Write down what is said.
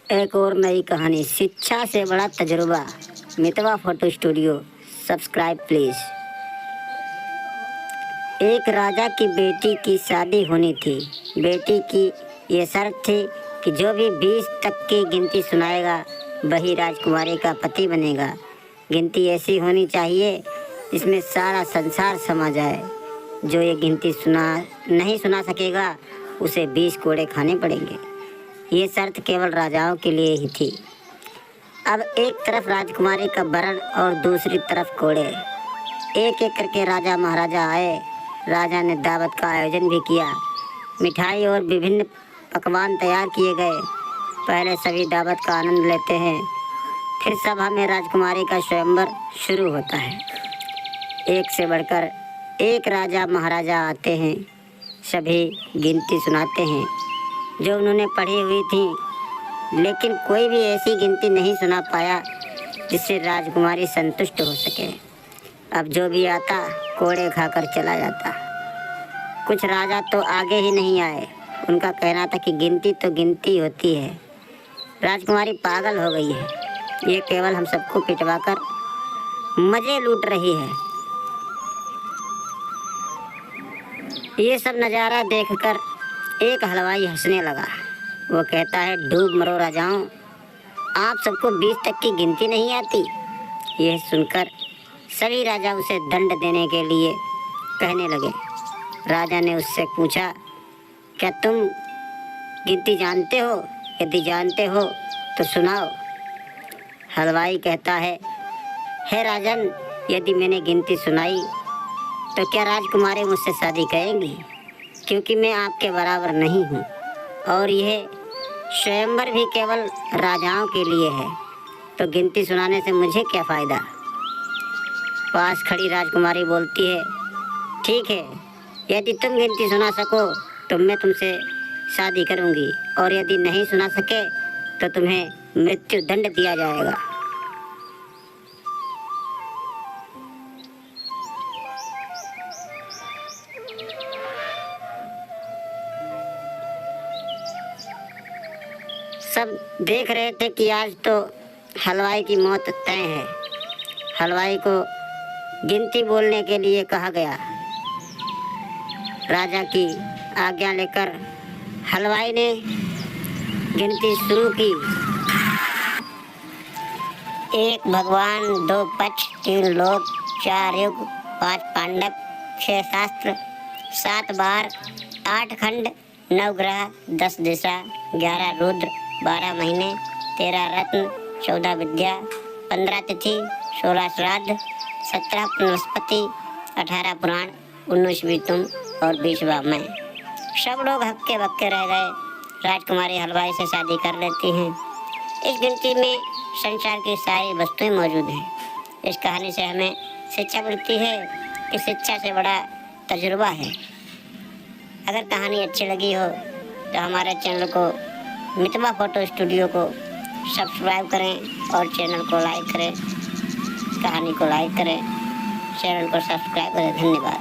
एक और नई कहानी, शिक्षा से बड़ा तजुर्बा, मितवा फोटो स्टूडियो। Subscribe please. एक राजा की बेटी की शादी होनी थी। बेटी की ये शर्त थी कि जो भी 20 तक की गिनती सुनाएगा वही राजकुमारी का पति बनेगा। गिनती ऐसी होनी चाहिए जिसमें सारा संसार समा जाए। जो ये गिनती नहीं सुना सकेगा उसे 20 कोड़े खाने पड़ेंगे। ये शर्त केवल राजाओं के लिए ही थी। अब एक तरफ राजकुमारी का वरण और दूसरी तरफ कोड़े। एक एक करके राजा महाराजा आए। राजा ने दावत का आयोजन भी किया। मिठाई और विभिन्न पकवान तैयार किए गए। पहले सभी दावत का आनंद लेते हैं, फिर सभा में राजकुमारी का स्वयंवर शुरू होता है। एक से बढ़कर एक राजा महाराजा आते हैं। सभी गिनती सुनाते हैं जो उन्होंने पढ़ी हुई थी, लेकिन कोई भी ऐसी गिनती नहीं सुना पाया जिससे राजकुमारी संतुष्ट हो सके। अब जो भी आता कोड़े खाकर चला जाता। कुछ राजा तो आगे ही नहीं आए। उनका कहना था कि गिनती तो गिनती होती है, राजकुमारी पागल हो गई है, ये केवल हम सबको पिटवाकर मजे लूट रही है। ये सब नज़ारा देखकर एक हलवाई हंसने लगा। वो कहता है, डूब मरो राजाओं, आप सबको 20 तक की गिनती नहीं आती। यह सुनकर सभी राजा उसे दंड देने के लिए कहने लगे। राजा ने उससे पूछा, क्या तुम गिनती जानते हो? यदि जानते हो तो सुनाओ। हलवाई कहता है, हे राजन, यदि मैंने गिनती सुनाई तो क्या राजकुमारी मुझसे शादी करेंगी? क्योंकि मैं आपके बराबर नहीं हूँ और यह स्वयंवर भी केवल राजाओं के लिए है, तो गिनती सुनाने से मुझे क्या फ़ायदा? पास खड़ी राजकुमारी बोलती है, ठीक है, यदि तुम गिनती सुना सको तो मैं तुमसे शादी करूँगी, और यदि नहीं सुना सके तो तुम्हें मृत्यु दंड दिया जाएगा। सब देख रहे थे कि आज तो हलवाई की मौत तय है। हलवाई को गिनती बोलने के लिए कहा गया। राजा की आज्ञा लेकर हलवाई ने गिनती शुरू की। 1 भगवान, 2 पक्ष, 3 लोक, 4 युग, 5 पांडव, 6 शास्त्र, 7 बार, 8 खंड, 9 ग्रह, 10 दिशा, 11 रुद्र, 12 महीने, 13 रत्न, 14 विद्या, 15 तिथि, 16 श्राद्ध, 17 वनस्पति, 18 पुराण, 19वीं तुम और 20वां मैं। सब लोग हक्के बक्के रह गए। राजकुमारी हलवाई से शादी कर लेती हैं। इस गिनती में संसार की सारी वस्तुएं मौजूद हैं। इस कहानी से हमें शिक्षा मिलती है कि शिक्षा से बड़ा तजुर्बा है। अगर कहानी अच्छी लगी हो तो हमारे चैनल को, मितवा फोटो स्टूडियो को सब्सक्राइब करें और चैनल को लाइक करें, कहानी को लाइक करें, चैनल को सब्सक्राइब करें। धन्यवाद।